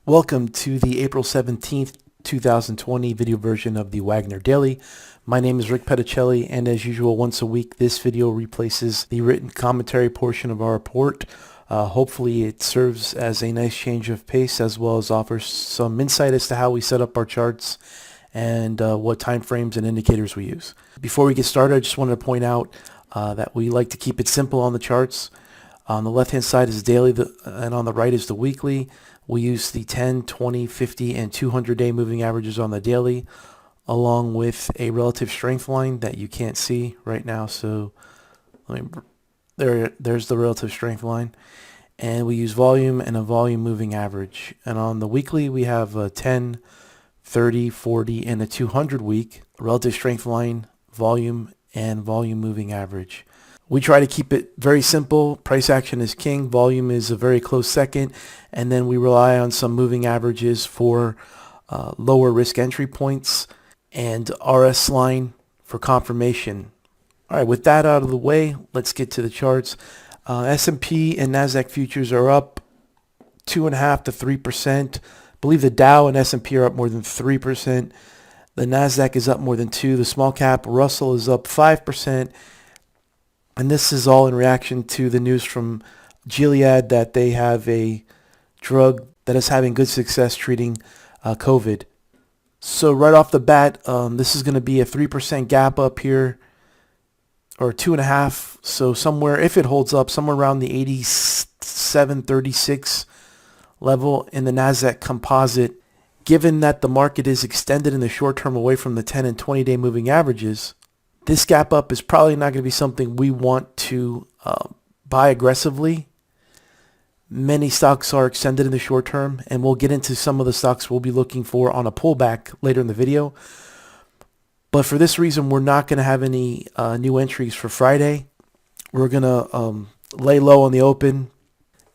Welcome to the April 17th, 2020 video version of the Wagner Daily. My name is Rick Petticelli, and as usual, once a week, this video replaces the written commentary portion of our report. Hopefully it serves as a nice change of pace, as well as offers some insight as to how we set up our charts and what time frames and indicators we use. Before we get started, I just wanted to point out that we like to keep it simple on the charts. On the left-hand side is daily, and on the right is the weekly. We use the 10, 20, 50, and 200-day moving averages on the daily, along with a relative strength line that you can't see right now. So there's the relative strength line. And we use volume and a volume moving average. And on the weekly, we have a 10, 30, 40, and a 200 week relative strength line, volume, and volume moving average. We try to keep it very simple. Price action is king. Volume is a very close second. And then we rely on some moving averages for lower risk entry points and RS line for confirmation. All right, with that out of the way, let's get to the charts. S&P and NASDAQ futures are up 2.5 to 3%. I believe the Dow and S&P are up more than 3%. The NASDAQ is up more than 2%. The small cap Russell is up 5%. And this is all in reaction to the news from Gilead that they have a drug that is having good success treating COVID. So right off the bat, this is going to be a 3% gap up here, or 2.5. So somewhere, if it holds up, somewhere around the 87.36 level in the NASDAQ composite. Given that the market is extended in the short term away from the 10 and 20-day moving averages, this gap up is probably not going to be something we want to buy aggressively. Many stocks are extended in the short term, and we'll get into some of the stocks we'll be looking for on a pullback later in the video. But for this reason, we're not going to have any new entries for Friday. We're going to lay low on the open.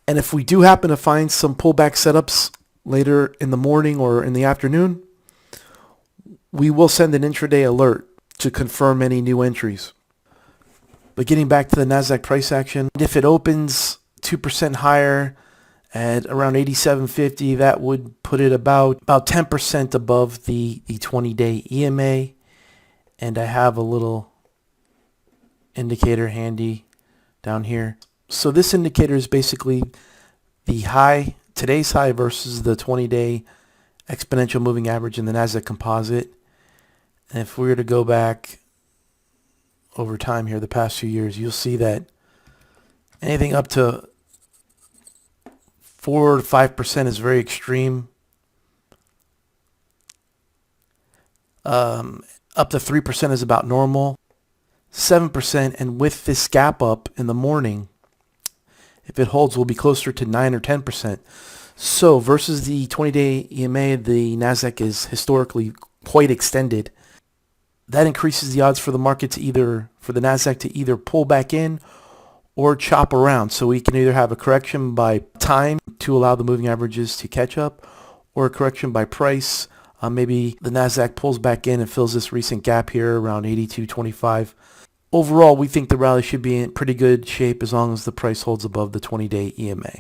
And if we do happen to find some pullback setups later in the morning or in the afternoon, we will send an intraday alert to confirm any new entries. But getting back to the NASDAQ price action, if it opens 2% higher at around 87.50, that would put it about 10% above the 20-day EMA. And I have a little indicator handy down here. So this indicator is basically the high, today's high versus the 20-day exponential moving average in the NASDAQ composite. And if we were to go back over time here, the past few years, you'll see that anything up to 4 to 5% is very extreme. Up to 3% is about normal. 7%, and with this gap up in the morning, if it holds, will be closer to 9 or 10%. So versus the 20-day EMA, the NASDAQ is historically quite extended. That increases the odds for the market to for the NASDAQ to either pull back in or chop around. So we can either have a correction by time to allow the moving averages to catch up, or a correction by price. Maybe the NASDAQ pulls back in and fills this recent gap here around 82.25. Overall, we think the rally should be in pretty good shape as long as the price holds above the 20-day EMA.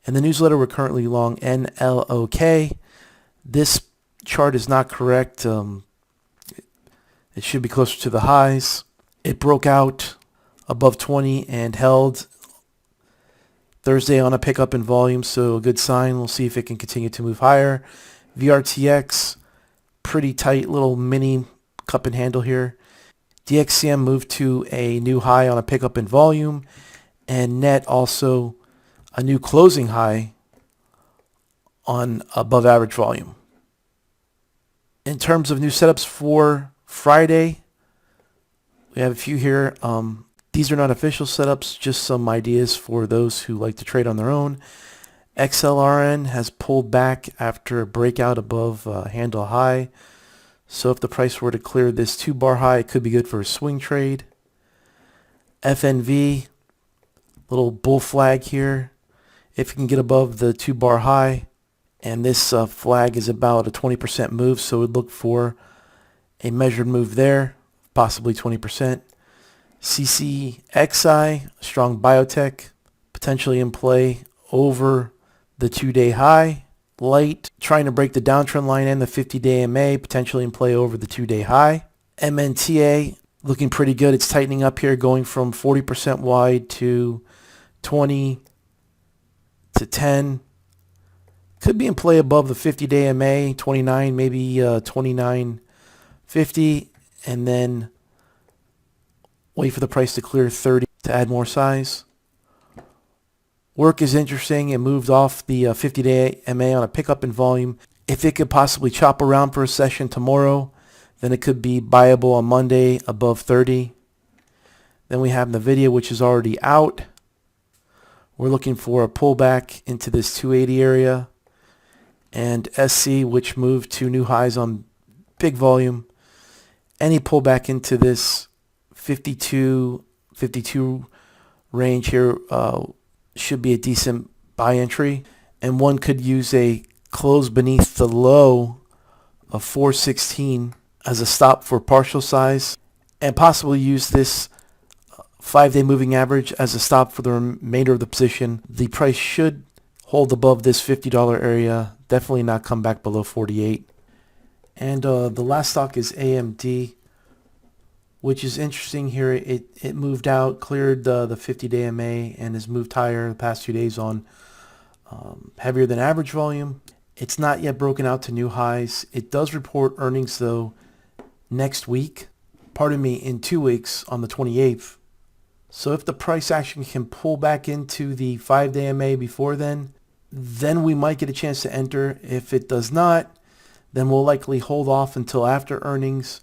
In the newsletter, we're currently long NLOK. This chart is not correct. It should be closer to the highs. It broke out above 20 and held Thursday on a pickup in volume, so a good sign. We'll see if it can continue to move higher. VRTX, pretty tight little mini cup and handle here. DXCM moved to a new high on a pickup in volume, and NET also a new closing high on above average volume. In terms of new setups for Friday, we have a few here. These are not official setups, just some ideas for those who like to trade on their own. XLRN has pulled back after a breakout above handle high. So if the price were to clear this 2-bar high, it could be good for a swing trade. FNV, little bull flag here. If you can get above the 2-bar high, and this flag is about a 20% move, so we'd look for a measured move there, possibly 20%. CCXI, strong biotech, potentially in play over the 2-day high. light, trying to break the downtrend line and the 50-day MA, potentially in play over the 2-day high. MNTA looking pretty good. It's tightening up here, going from 40% wide to 20 to 10. Could be in play above the 50-day MA, 29, maybe 29.50, and then wait for the price to clear 30 to add more size. Work is interesting. It moved off the 50-day MA on a pickup in volume. If it could possibly chop around for a session tomorrow, then it could be buyable on Monday above 30. Then we have NVIDIA, which is already out. We're looking for a pullback into this 280 area. And SC, which moved to new highs on big volume. Any pullback into this 52 range here should be a decent buy entry. And one could use a close beneath the low of 416 as a stop for partial size, and possibly use this 5-day moving average as a stop for the remainder of the position. The price should hold above this $50 area, definitely not come back below 48. And the last stock is AMD, which is interesting here. It moved out, cleared the 50-day MA, and has moved higher the past 2 days on heavier than average volume. It's not yet broken out to new highs. It does report earnings, though, next week. In 2 weeks on the 28th. So if the price action can pull back into the 5-day MA before then we might get a chance to enter. If it does not, then we'll likely hold off until after earnings.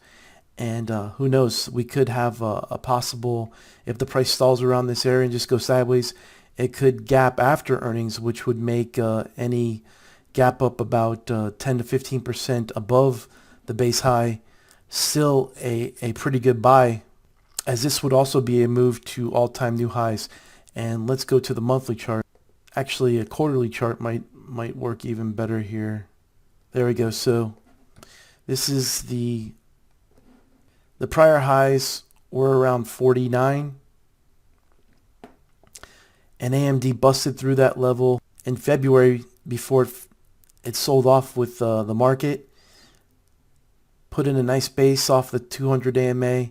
And who knows, we could have a possible, if the price stalls around this area and just goes sideways, it could gap after earnings, which would make any gap up about 10 to 15% above the base high still a pretty good buy, as this would also be a move to all-time new highs. And let's go to the monthly chart. Actually, a quarterly chart might work even better here. There we go. So this is the prior highs were around 49, and AMD busted through that level in February before it sold off with the market. Put in a nice base off the 200 AMA.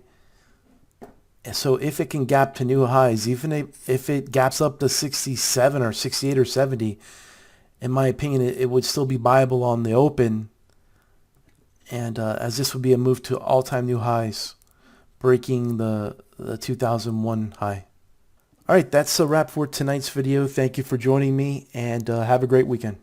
So if it can gap to new highs, even if it gaps up to 67 or 68 or 70, in my opinion, it would still be buyable on the open. And as this would be a move to all-time new highs, breaking the 2001 high. All right, that's a wrap for tonight's video. Thank you for joining me, and have a great weekend.